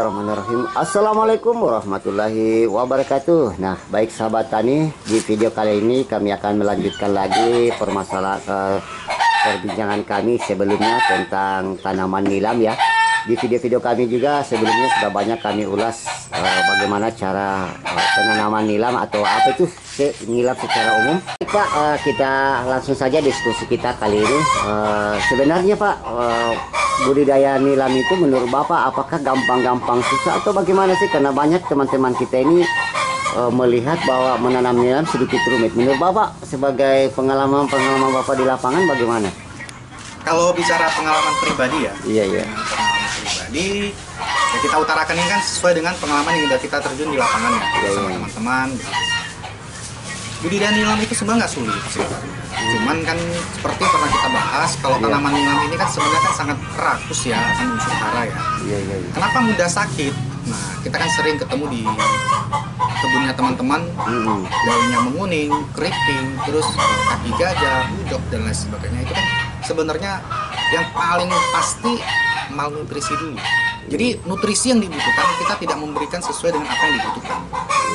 Bismillahirrahmanirrahim. Assalamualaikum warahmatullahi wabarakatuh. Nah, baik sahabat tani, di video kali ini kami akan melanjutkan lagi permasalahan perbincangan kami sebelumnya tentang tanaman nilam ya. Di video-video kami juga sebelumnya sudah banyak kami ulas bagaimana cara penanaman nilam atau apa itu nilam secara umum. Pak, kita langsung saja diskusi kita kali ini. Sebenarnya Pak, budidaya nilam itu menurut Bapak apakah gampang-gampang susah atau bagaimana sih? Karena banyak teman-teman kita ini melihat bahwa menanam nilam sedikit rumit. Menurut Bapak sebagai pengalaman Bapak di lapangan bagaimana? Kalau bicara pengalaman pribadi ya, Iya. pengalaman pribadi ya kita utarakan ini kan sesuai dengan pengalaman yang sudah kita terjun di lapangan ya, sama teman-teman. Budidaya nilam itu sebenarnya nggak sulit sih. Cuman kan seperti pernah kita bahas, kalau tanaman nilam ini kan sebenarnya kan sangat rakus ya, kan unsur hara ya. Iya. Kenapa mudah sakit? Nah, kita kan sering ketemu di kebunnya teman-teman, daunnya menguning, keriting, terus kaki gajah, budok dan lain sebagainya. Itu kan sebenarnya yang paling pasti malnutrisi dulu. Jadi nutrisi yang dibutuhkan kita tidak memberikan sesuai dengan apa yang dibutuhkan.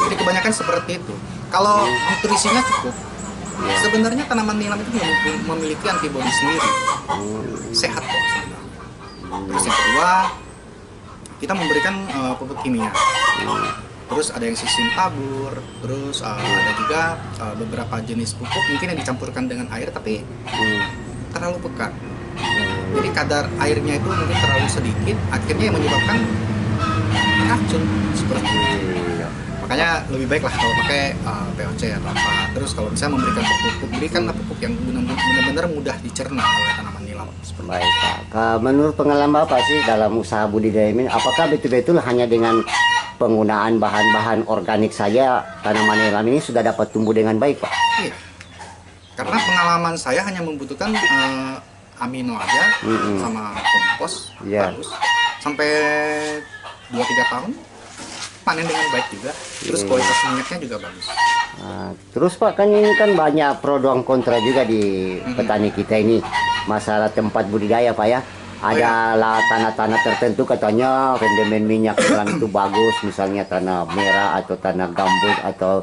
Jadi kebanyakan seperti itu. Kalau nutrisinya cukup, sebenarnya tanaman nilam itu memiliki antibodi sendiri, sehat kok sebenarnya. Terus yang kedua, kita memberikan pupuk kimia. Terus ada yang sistem tabur, terus ada juga beberapa jenis pupuk mungkin yang dicampurkan dengan air tapi terlalu pekat. Jadi kadar airnya itu mungkin terlalu sedikit, akhirnya yang menyebabkan racun seperti itu. Makanya lebih baik lah kalau pakai POC atau apa. Terus kalau bisa memberikan pupuk, berikanlah pupuk yang benar-benar mudah dicerna oleh tanaman nilam. Baik Pak. Menurut pengalaman Bapak sih dalam usaha budidaya ini, apakah betul-betul hanya dengan penggunaan bahan-bahan organik saja tanaman nilam ini sudah dapat tumbuh dengan baik Pak? Iya. Karena pengalaman saya hanya membutuhkan amino aja sama kompos bagus. Sampai 2-3 tahun panen dengan baik juga. Terus kualitas minyaknya juga bagus. Terus Pak, kan ini kan banyak pro dan kontra juga di petani kita ini masalah tempat budidaya Pak ya. Ada lah tanah-tanah tertentu katanya rendemen minyak nilam itu bagus, misalnya tanah merah atau tanah gambut atau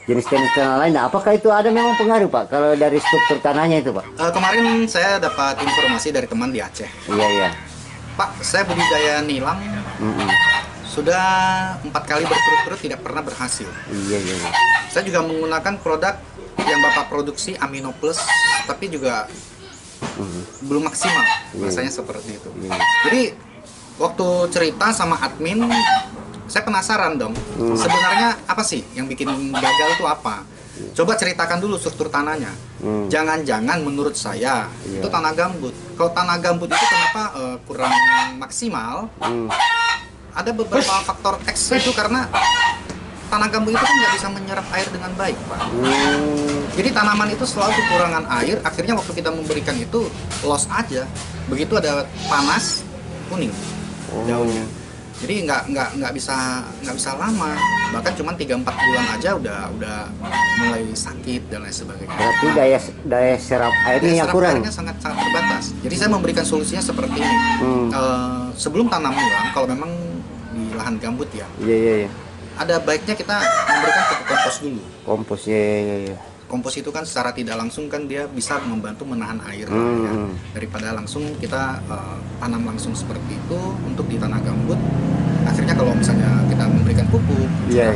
jenis-jenis tanah lain. Nah, apakah itu ada memang pengaruh Pak kalau dari struktur tanahnya itu Pak? Kemarin saya dapat informasi dari teman di Aceh. Iya. Pak, saya budidaya nilam sudah 4 kali berturut-turut tidak pernah berhasil. Iya. Saya juga menggunakan produk yang Bapak produksi Amino Plus, tapi juga belum maksimal. Rasanya seperti itu. Jadi waktu cerita sama admin, saya penasaran dong. Sebenarnya apa sih yang bikin gagal itu apa? Coba ceritakan dulu struktur tanahnya. Jangan-jangan menurut saya itu tanah gambut. Kalau tanah gambut itu kenapa kurang maksimal? Ada beberapa faktor X itu karena tanah gambut itu kan nggak bisa menyerap air dengan baik Pak. Jadi tanaman itu selalu kekurangan air, akhirnya waktu kita memberikan itu loss aja. Begitu ada panas, kuning daunnya. Jadi nggak bisa lama, bahkan cuma 3-4 bulan aja udah mulai sakit dan lain sebagainya. Berarti daya serap airnya yang kurang. Airnya sangat terbatas. Jadi saya memberikan solusinya seperti ini. Sebelum tanam nilam, kalau memang di lahan gambut ya, ada baiknya kita memberikan pupuk kompos dulu. Kompos ya. Kompos itu kan secara tidak langsung kan dia bisa membantu menahan air ya. Daripada langsung kita tanam langsung seperti itu untuk di tanah gambut. Akhirnya kalau misalnya kita memberikan pupuk,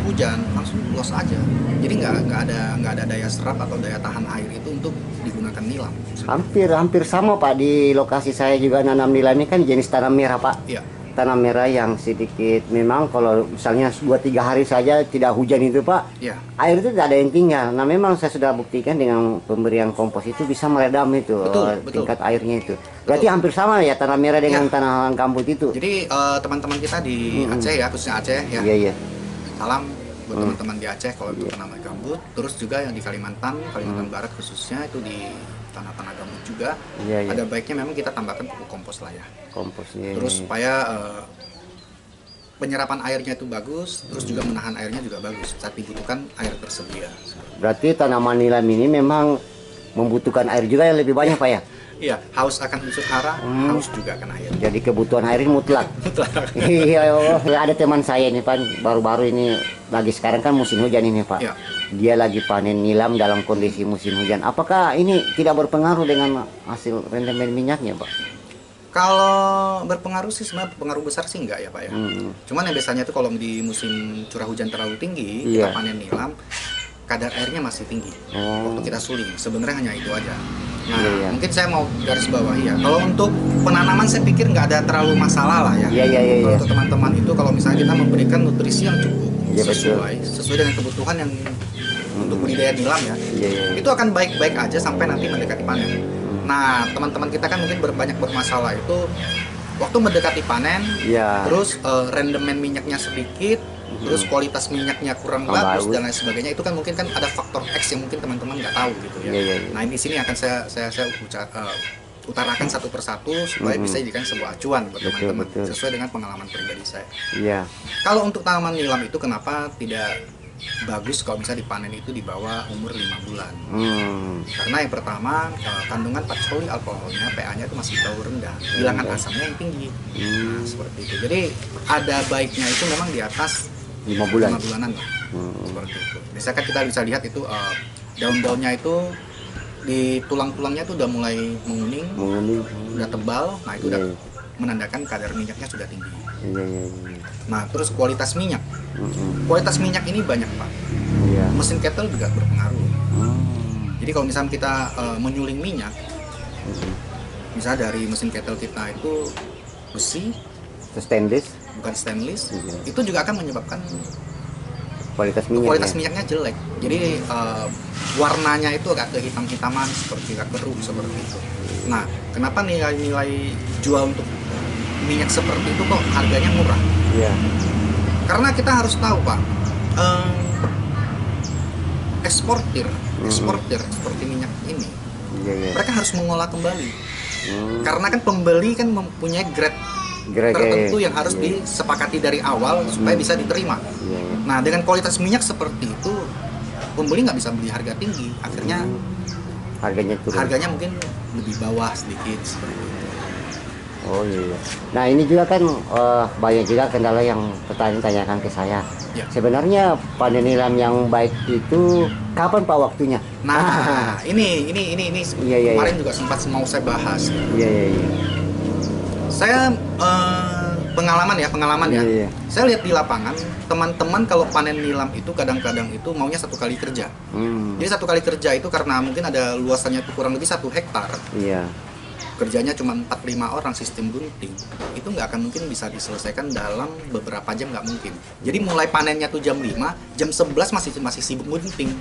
hujan langsung loss aja. Jadi nggak ada daya serap atau daya tahan air itu untuk digunakan nilam. Hampir sama Pak, di lokasi saya juga nanam nilam ini kan jenis tanah merah Pak. Iya. Tanah merah yang sedikit memang kalau misalnya 2-3 hari saja tidak hujan itu Pak, air itu tidak ada yang tinggal. Nah memang saya sudah buktikan dengan pemberian kompos itu bisa meredam itu tingkat airnya itu. Berarti hampir sama ya tanah merah dengan tanah gambut itu. Jadi teman-teman kita di Aceh ya, khususnya Aceh ya. Iya. Salam buat teman-teman di Aceh kalau itu tanaman gambut. Terus juga yang di Kalimantan Barat khususnya itu di tanah-tanah gambut juga. Ada baiknya memang kita tambahkan pupuk kompos lah ya. Terus supaya penyerapan airnya itu bagus, terus juga menahan airnya juga bagus saat dibutuhkan air tersedia. Berarti tanaman nilam ini memang membutuhkan air juga yang lebih banyak Pak ya? Iya, haus akan unsur hara, haus juga akan air. Jadi kebutuhan air ini mutlak. Mutlak. Iya, ada teman saya ini Pak, baru-baru ini lagi sekarang kan musim hujan ini Pak. Iya. Dia lagi panen nilam dalam kondisi musim hujan. Apakah ini tidak berpengaruh dengan hasil rendemen minyaknya Pak? Kalau berpengaruh sih sebenarnya pengaruh besar sih enggak ya Pak ya. Cuman yang biasanya itu kalau di musim curah hujan terlalu tinggi, Iya. kita panen nilam, kadar airnya masih tinggi. Waktu kita suling, sebenarnya hanya itu aja. Nah, Iya. mungkin saya mau garis bawahi ya. Kalau untuk penanaman saya pikir nggak ada terlalu masalah lah ya. Iya. Kalau untuk teman-teman itu kalau misalnya kita memberikan nutrisi yang cukup Iya, betul. sesuai dengan kebutuhan yang untuk budidaya nilam ya. Iya. Itu akan baik-baik aja sampai nanti mendekati panen. Nah, teman-teman kita kan mungkin banyak bermasalah itu waktu mendekati panen, Iya. terus rendemen minyaknya sedikit, terus kualitas minyaknya kurang bagus dan lain sebagainya. Itu kan mungkin kan ada faktor X yang mungkin teman-teman nggak tahu gitu ya. Iya. Nah, di sini akan saya utarakan satu persatu supaya bisa dijadikan sebuah acuan buat Betul, teman-teman betul. sesuai dengan pengalaman pribadi saya. Iya. Kalau untuk tanaman nilam itu kenapa tidak bagus kalau misalnya dipanen itu di bawah umur 5 bulan? Karena yang pertama kandungan patroli alkoholnya PA-nya itu masih terlalu rendah, bilangan asamnya yang tinggi. Nah, seperti itu. Jadi ada baiknya itu memang di atas 5 bulan. 5 bulanan lah. Seperti itu. Misalkan kita bisa lihat itu daun-daunnya itu di tulang-tulangnya itu udah mulai menguning, udah tebal. Nah, itu udah menandakan kadar minyaknya sudah tinggi. Iya. Nah, terus kualitas minyak. Kualitas minyak ini banyak Pak. Iya. Mesin kettle juga berpengaruh. Jadi kalau misalnya kita menyuling minyak, misalnya dari mesin kettle kita itu besi, Stainless, bukan stainless, Iya. itu juga akan menyebabkan kualitas minyak. kualitas minyaknya jelek. Jadi warnanya itu agak kehitam-hitaman, seperti agak keruh seperti itu. Nah, kenapa nilai-nilai jual untuk minyak seperti itu kok harganya murah? Iya. Karena kita harus tahu Pak, eksportir seperti minyak ini, Iya. mereka harus mengolah kembali. Karena kan pembeli kan mempunyai grade Grade tertentu yang harus disepakati dari awal supaya bisa diterima. Iya. Nah, dengan kualitas minyak seperti itu, pembeli nggak bisa beli harga tinggi. Akhirnya Harganya turun. harganya mungkin lebih bawah sedikit seperti itu. Oh iya. Nah ini juga kan banyak juga kendala yang petani tanyakan ke saya. Ya. Sebenarnya panen nilam yang baik itu kapan Pak waktunya? Nah, ini Iya. kemarin juga sempat mau saya bahas. Iya. Saya pengalaman ya. Iya. Saya lihat di lapangan teman-teman kalau panen nilam itu kadang-kadang itu maunya 1 kali kerja. Jadi 1 kali kerja itu karena mungkin ada luasannya itu kurang lebih 1 hektar. Iya. Kerjanya cuma 4-5 orang sistem gunting, itu nggak akan mungkin bisa diselesaikan dalam beberapa jam, nggak mungkin. Jadi mulai panennya tuh jam 5, jam 11 masih sibuk gunting.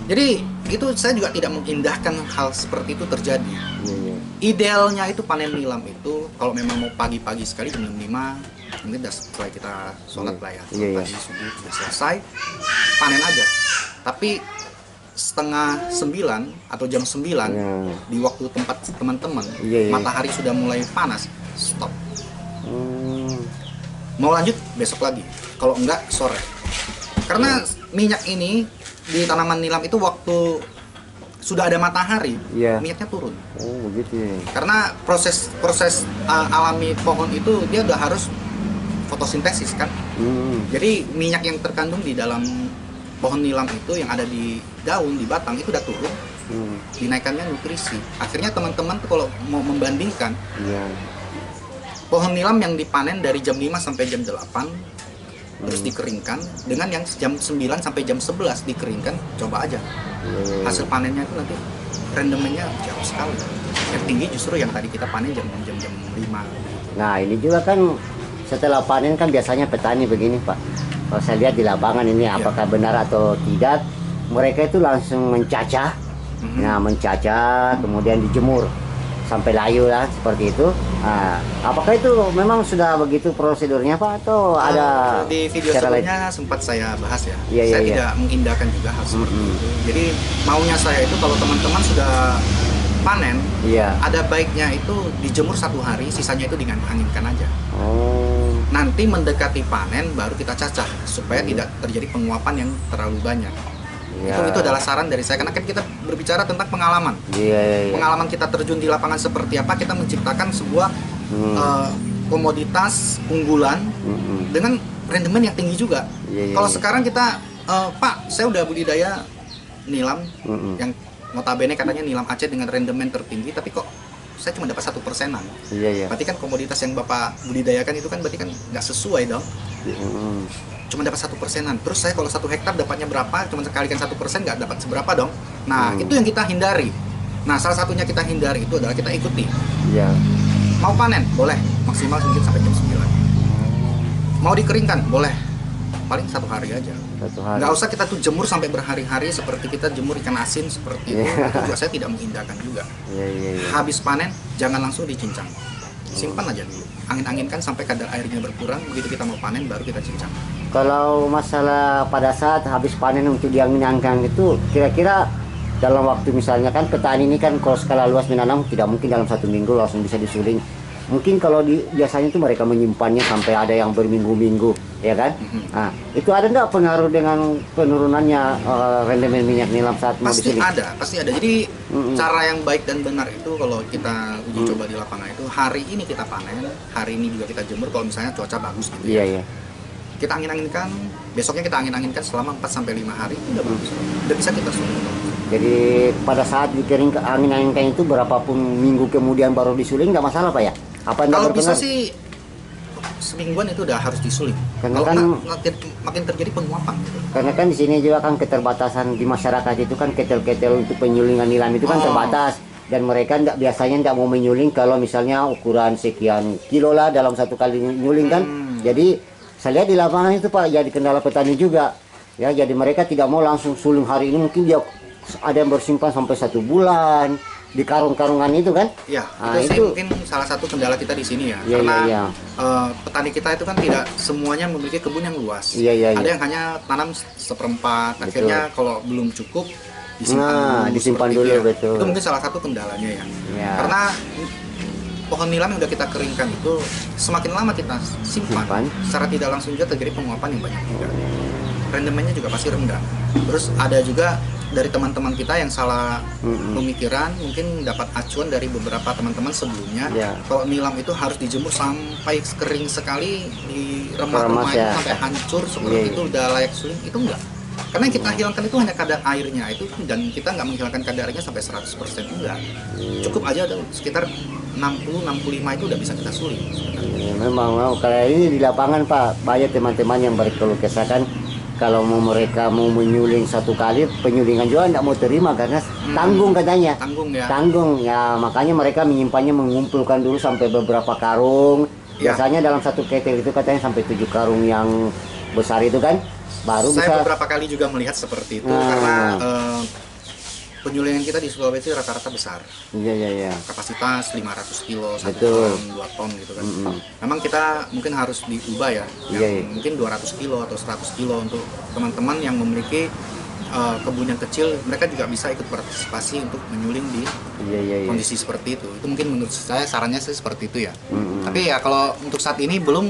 Jadi itu saya juga tidak mengindahkan hal seperti itu terjadi. Iya. Idealnya itu panen nilam itu kalau memang mau pagi-pagi sekali jam 5, mungkin udah setelah kita sholat lah ya, Iya. pagi subuh sudah selesai, panen aja. Tapi setengah 9 atau jam 9 Iya. di waktu tempat teman-teman, Iya. matahari sudah mulai panas, stop. Mau lanjut besok lagi, kalau enggak sore. Karena minyak ini di tanaman nilam itu waktu sudah ada matahari, Iya. minyaknya turun. Oh begitu ya. Karena proses alami pohon itu dia udah harus fotosintesis kan. Jadi minyak yang terkandung di dalam pohon nilam itu yang ada di daun, di batang itu udah turun, dinaikkannya nutrisi. Akhirnya teman-teman tuh kalau mau membandingkan Iya. pohon nilam yang dipanen dari jam 5 sampai jam 8 terus dikeringkan dengan yang jam 9 sampai jam 11 dikeringkan, coba aja hasil panennya itu nanti rendemennya jauh sekali. Yang tinggi justru yang tadi kita panen jam 5. Nah ini juga kan setelah panen kan biasanya petani begini Pak. Kalau saya lihat di lapangan ini apakah benar atau tidak, mereka itu langsung mencacah. Nah mencacah kemudian dijemur sampai layu lah seperti itu. Nah, apakah itu memang sudah begitu prosedurnya Pak atau ada di video cara lain? sebelumnya sempat saya bahas ya. Iya, Saya iya. tidak mengindahkan juga hal seperti itu. Jadi maunya saya itu kalau teman-teman sudah panen, Iya. ada baiknya itu dijemur 1 hari, sisanya itu dianginkan aja. Oh. Nanti mendekati panen baru kita cacah supaya tidak terjadi penguapan yang terlalu banyak. Ya. Itu adalah saran dari saya, karena kan kita berbicara tentang pengalaman. Iya. Pengalaman kita terjun di lapangan seperti apa, kita menciptakan sebuah komoditas unggulan dengan rendemen yang tinggi juga. Kalau sekarang kita, Pak, saya udah budidaya nilam yang notabene katanya nilam Aceh dengan rendemen tertinggi, tapi kok saya cuma dapat 1%-an. Berarti kan komoditas yang Bapak budidayakan itu kan berarti kan nggak sesuai dong. Cuma dapat 1%-an. Terus saya kalau 1 hektar dapatnya berapa? Cuma sekalikan 1%, nggak dapat seberapa dong. Nah, itu yang kita hindari. Nah, salah satunya kita hindari itu adalah kita ikuti. Mau panen? Boleh. Maksimal mungkin sampai jam 9. Mau dikeringkan? Boleh. Paling 1 hari aja. Nggak usah kita tuh jemur sampai berhari-hari seperti kita jemur ikan asin seperti itu. Itu juga saya tidak mengindahkan juga. Habis panen, jangan langsung dicincang. Simpan aja dulu. Angin-anginkan sampai kadar airnya berkurang. Begitu kita mau panen, baru kita cincang. Kalau masalah pada saat habis panen untuk diangin-anginkan itu, kira-kira dalam waktu misalnya kan petani ini kan kalau skala luas menanam tidak mungkin dalam 1 minggu langsung bisa disuling. Mungkin kalau biasanya itu mereka menyimpannya sampai ada yang berminggu-minggu, ya kan? Nah, itu ada nggak pengaruh dengan penurunannya rendemen minyak nilam saat mau disuling? Pasti ada. Jadi cara yang baik dan benar itu kalau kita uji coba di lapangan itu, hari ini kita panen, hari ini juga kita jemur kalau misalnya cuaca bagus gitu. Iya. Kita angin-anginkan, besoknya kita angin-anginkan selama 4-5 hari, itu udah bagus. Udah bisa kita suling. Jadi pada saat dikering angin-anginkan itu berapapun minggu kemudian baru disuling nggak masalah Pak ya? Apa kalau bisa sih semingguan itu udah harus disuling. Karena kalau kan makin terjadi penguapan gitu. Karena kan di sini juga kan keterbatasan di masyarakat itu kan ketel-ketel untuk penyulingan nilam itu kan terbatas, dan mereka biasanya tidak mau menyuling kalau misalnya ukuran sekian kilo lah dalam 1 kali nyuling kan. Jadi saya lihat di lapangan itu Pak jadi kendala petani juga ya, jadi mereka tidak mau langsung suling hari ini, mungkin dia ada yang bersimpan sampai 1 bulan di karung-karungan itu kan. Ya, itu mungkin salah satu kendala kita di sini ya. Karena petani kita itu kan tidak semuanya memiliki kebun yang luas. Ada yang hanya tanam 1/4. Akhirnya kalau belum cukup disimpan dulu. Betul. Itu mungkin salah satu kendalanya ya. Karena pohon nilam yang udah kita keringkan itu semakin lama kita simpan, secara tidak langsung juga terjadi penguapan yang banyak juga. Rendemennya juga pasti rendah. Terus ada juga dari teman-teman kita yang salah pemikiran, mungkin dapat acuan dari beberapa teman-teman sebelumnya. Kalau nilam itu harus dijemur sampai kering sekali di remah-remah itu sampai hancur seperti itu udah layak suling, itu enggak. Karena yang kita hilangkan itu hanya kadar airnya itu, dan kita nggak menghilangkan kadarnya sampai 100% enggak. Cukup aja ada sekitar 60-65 itu udah bisa kita suling. Memang kayak ini di lapangan Pak, banyak teman-teman yang berkeluh kesah kan. Kalau mereka mau menyuling 1 kali, penyulingan juga tidak mau terima karena tanggung katanya. Tanggung ya, makanya mereka menyimpannya, mengumpulkan dulu sampai beberapa karung. Biasanya dalam 1 ketel itu katanya sampai 7 karung yang besar itu kan, baru saya bisa. Beberapa kali juga melihat seperti itu karena penyulingan kita di Sulawesi rata-rata besar. Kapasitas 500 kilo, 1 ton, 2 ton gitu kan. Memang kita mungkin harus diubah ya. Mungkin 200 kilo atau 100 kilo untuk teman-teman yang memiliki kebun yang kecil, mereka juga bisa ikut partisipasi untuk menyuling di kondisi seperti itu. Itu mungkin menurut saya sarannya sih seperti itu ya. Tapi ya kalau untuk saat ini belum,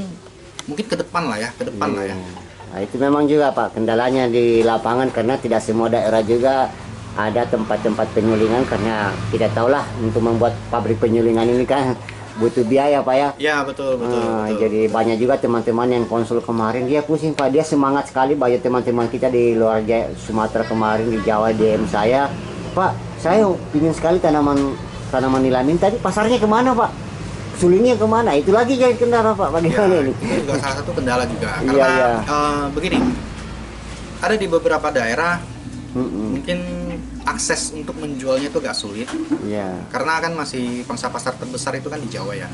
mungkin ke depan lah ya, Nah, itu memang juga Pak kendalanya di lapangan, karena tidak semua daerah juga ada tempat-tempat penyulingan, karena kita tahulah untuk membuat pabrik penyulingan ini kan butuh biaya Pak ya. Ya betul. Jadi banyak juga teman-teman yang konsul kemarin, dia pusing Pak, dia semangat sekali. Banyak teman-teman kita di luar Sumatera kemarin, di Jawa DM saya, Pak saya ingin sekali tanaman nilam ini, tadi pasarnya kemana Pak? Sulingnya kemana? Itu lagi jadi kendala Pak, bagaimana ini? Itu juga salah satu kendala juga, karena begini, ada di beberapa daerah mungkin akses untuk menjualnya itu agak sulit. Karena kan masih pangsa pasar terbesar itu kan di Jawa ya.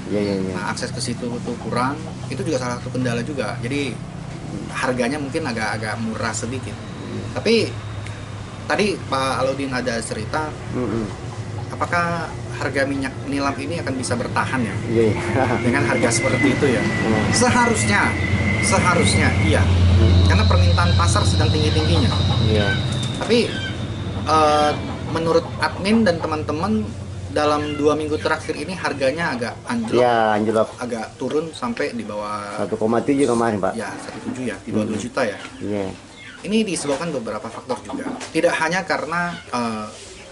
Nah, akses ke situ itu kurang, itu juga salah satu kendala juga. Jadi harganya mungkin agak murah sedikit. Tapi tadi Pak Alauddin ada cerita, apakah harga minyak nilam ini akan bisa bertahan ya dengan harga seperti itu ya? Seharusnya iya, karena permintaan pasar sedang tinggi-tingginya. Tapi menurut admin dan teman-teman, dalam 2 minggu terakhir ini harganya agak anjlok, agak turun sampai di bawah 1,7 kemarin Pak. 1,7 ya, di bawah 2 juta ya. ini disebabkan beberapa faktor juga. Tidak hanya karena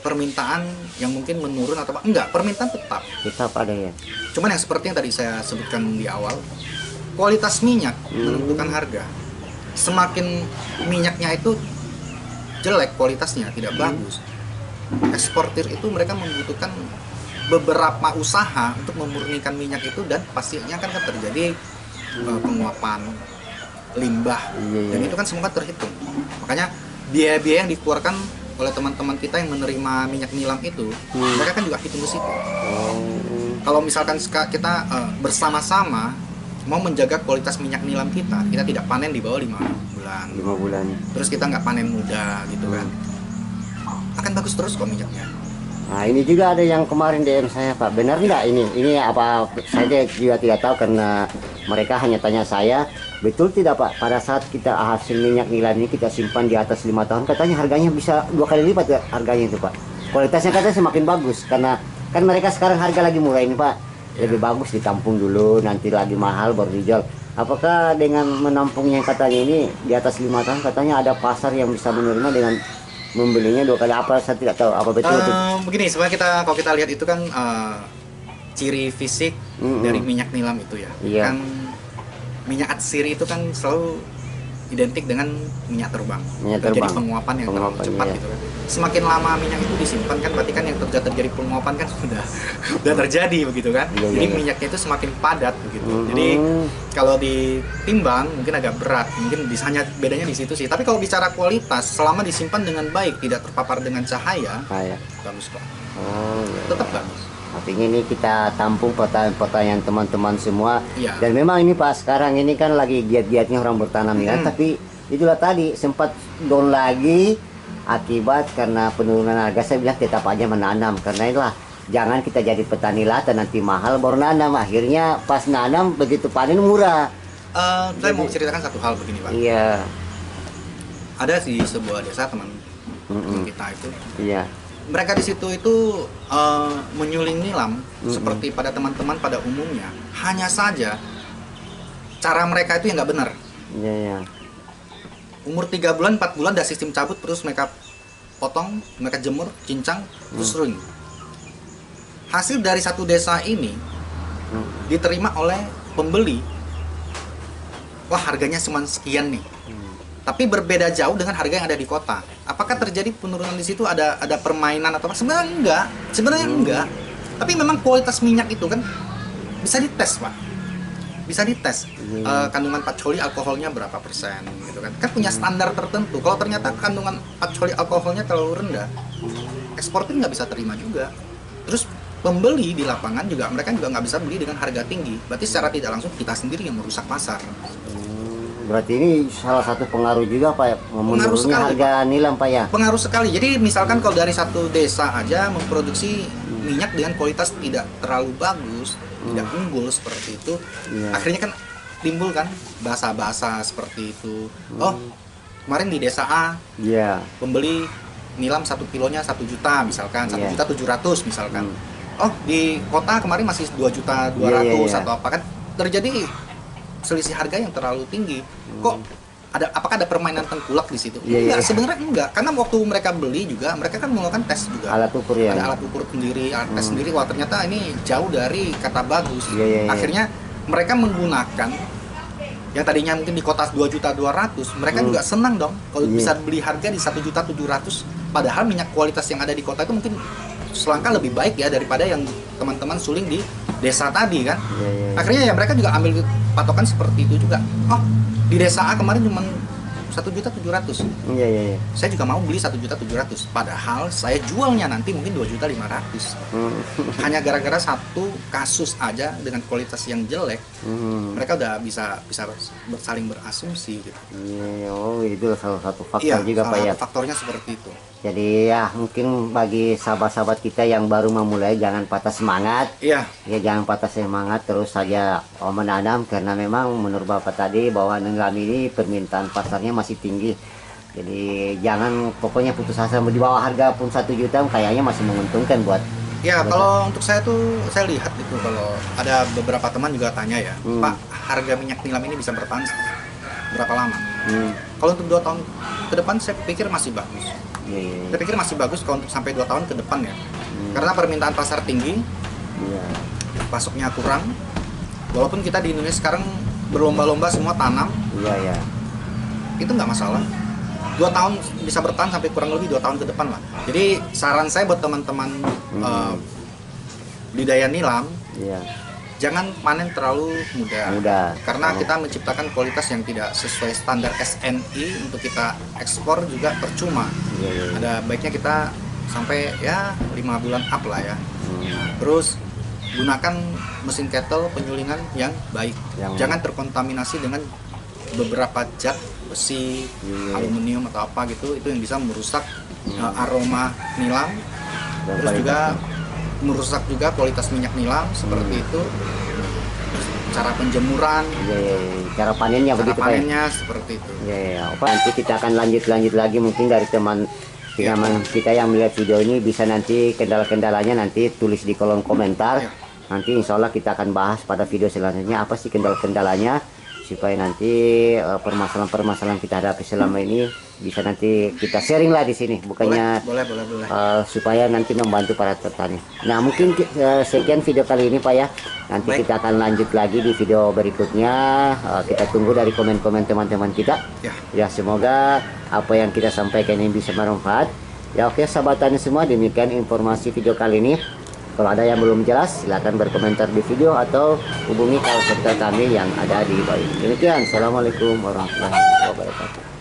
permintaan yang mungkin menurun atau apa. Enggak, permintaan tetap ada ya. Cuman yang seperti yang tadi saya sebutkan di awal, kualitas minyak menentukan harga. Semakin minyaknya itu jelek, kualitasnya tidak bagus, eksportir itu mereka membutuhkan beberapa usaha untuk memurnikan minyak itu, dan pastinya kan terjadi penguapan limbah, dan itu kan semua terhitung. Makanya biaya-biaya yang dikeluarkan oleh teman-teman kita yang menerima minyak nilam itu, mereka kan juga hitung ke situ. Kalau misalkan kita bersama-sama mau menjaga kualitas minyak nilam kita tidak panen di bawah 5 bulan. Terus kita nggak panen muda gitu kan, akan bagus terus kok minyaknya. Nah ini juga ada yang kemarin DM saya, Pak, benar nggak ini apa, saya juga tidak tahu karena mereka hanya tanya saya, betul tidak Pak, pada saat kita hasil minyak nilam ini kita simpan di atas 5 tahun, katanya harganya bisa 2 kali lipat ya harganya itu Pak. Kualitasnya katanya semakin bagus, karena kan mereka sekarang harga lagi murah ini Pak, lebih bagus ditampung dulu, nanti lagi mahal baru dijual. Apakah dengan menampungnya katanya ini di atas 5 tahun, katanya ada pasar yang bisa menerima dengan membelinya 2 kali, apa saya tidak tahu apa betul itu. Begini, sebenarnya kalau kita lihat itu kan ciri fisik dari minyak nilam itu ya. Kan minyak atsiri itu kan selalu identik dengan minyak terbang. Jadi penguapan yang terlalu cepat gitu kan. Semakin lama minyak itu disimpan kan berarti kan yang terjadi penguapan kan sudah terjadi begitu kan. Jadi minyaknya itu semakin padat begitu. Jadi kalau ditimbang mungkin agak berat, mungkin hanya bedanya di situ sih. Tapi kalau bicara kualitas, selama disimpan dengan baik, tidak terpapar dengan cahaya, bagus kok. Tetap bagus. Artinya ini kita tampung pertanyaan teman-teman semua. Dan memang ini Pak, sekarang ini kan lagi giat-giatnya orang bertanam ya. Tapi itulah tadi sempat down lagi akibat karena penurunan harga. Saya bilang tetap aja menanam, karena itulah jangan kita jadi petani lata nanti mahal baru nanam, akhirnya pas nanam begitu panen murah. Saya mau ceritakan satu hal begini Pak. Iya. Ada di sebuah desa teman kita itu. Iya. Mereka di situ itu menyuling nilam seperti pada teman-teman pada umumnya. Hanya saja cara mereka itu yang nggak benar. Iya. Umur 3 bulan, 4 bulan ada sistem cabut, terus mereka potong, mereka jemur, cincang, terus ruing. Hasil dari satu desa ini diterima oleh pembeli. Wah, harganya cuma sekian nih. Tapi berbeda jauh dengan harga yang ada di kota. Apakah terjadi penurunan di situ, ada permainan atau apa? Sebenarnya enggak. Sebenarnya enggak. Tapi memang kualitas minyak itu kan bisa dites, Pak. Bisa dites. Kandungan patchouli alkoholnya berapa persen gitu kan. Kan punya standar tertentu. Kalau ternyata kandungan patchouli alkoholnya terlalu rendah, eksportir nggak bisa terima juga. Terus pembeli di lapangan juga, mereka juga nggak bisa beli dengan harga tinggi. Berarti secara tidak langsung kita sendiri yang merusak pasar. Berarti ini salah satu pengaruh juga Pak ya, menurunnya harga nilam Pak ya? Pengaruh sekali. Jadi misalkan kalau dari satu desa aja memproduksi minyak dengan kualitas tidak terlalu bagus, tidak unggul seperti itu, akhirnya kan timbul kan bahasa-bahasa seperti itu. Oh, kemarin di desa A, pembeli nilam 1 kilonya 1 juta misalkan, 1.700.000 misalkan. Oh, di kota kemarin masih 2.200.000 atau apa, kan terjadi selisih harga yang terlalu tinggi. Kok apakah ada permainan tengkulak di situ? Enggak, sebenarnya enggak. Karena waktu mereka beli juga, mereka kan melakukan tes juga. Alat ukur ya. Ada alat ukur sendiri, alat tes sendiri. Wah, ternyata ini jauh dari kata bagus. Akhirnya mereka menggunakan yang tadinya mungkin di kota 2.200.000, mereka juga senang dong kalau bisa beli harga di 1.700.000. Padahal minyak kualitas yang ada di kota itu mungkin selangkah lebih baik ya daripada yang teman-teman suling di desa tadi kan. Akhirnya ya mereka juga ambil patokan seperti itu juga. Oh, di desa A kemarin cuma 1.700.000. Saya juga mau beli 1.700.000. Padahal saya jualnya nanti mungkin 2.500.000. Hanya gara-gara satu kasus aja dengan kualitas yang jelek, mereka udah bisa saling berasumsi gitu. Oh, itu salah satu faktor juga Pak ya. Faktornya seperti itu. Jadi ya mungkin bagi sahabat-sahabat kita yang baru memulai, jangan patah semangat. Ya jangan patah semangat, terus saja menanam, karena memang menurut Bapak tadi bahwa nilam ini permintaan pasarnya masih tinggi. Jadi jangan pokoknya putus asa, di bawah harga pun 1 juta kayaknya masih menguntungkan buat. Ya, kalau untuk saya tuh, saya lihat itu kalau ada beberapa teman juga tanya ya, Pak, harga minyak nilam ini bisa bertahan berapa lama. Kalau untuk 2 tahun ke depan saya pikir masih bagus. Saya pikir masih bagus kalau untuk sampai 2 tahun ke depan ya. Karena permintaan pasar tinggi, pasoknya kurang. Walaupun kita di Indonesia sekarang berlomba-lomba semua tanam, itu nggak masalah. 2 tahun bisa bertahan sampai kurang lebih 2 tahun ke depan lah. Jadi saran saya buat teman-teman budidaya nilam, jangan panen terlalu muda. Karena kita menciptakan kualitas yang tidak sesuai standar SNI untuk kita ekspor juga percuma. Ada baiknya kita sampai ya 5 bulan up lah ya. Terus gunakan mesin kettle penyulingan yang baik. Jangan terkontaminasi dengan beberapa zat besi, aluminium atau apa gitu. Itu yang bisa merusak aroma nilam. Terus juga merusak juga kualitas minyak nilam seperti itu. Cara penjemuran, cara panennya begitu Pak. Panennya seperti itu. Nanti kita akan lanjut lagi mungkin dari teman kita yang melihat video ini bisa nanti kendala-kendalanya nanti tulis di kolom komentar. Nanti insya Allah kita akan bahas pada video selanjutnya apa sih kendala-kendalanya supaya nanti permasalahan-permasalahan kita hadapi selama ini bisa nanti kita sharing lah di sini, bukannya boleh. Supaya nanti membantu para petani. Nah mungkin sekian video kali ini Pak ya. Nanti kita akan lanjut lagi di video berikutnya. Kita tunggu dari komen-komen teman-teman kita. Ya semoga apa yang kita sampaikan ini bisa bermanfaat. Ya oke sahabat tani semua, demikian informasi video kali ini. Kalau ada yang belum jelas, silahkan berkomentar di video atau hubungi call center kami yang ada di bawah ini. Demikian, assalamualaikum warahmatullahi wabarakatuh.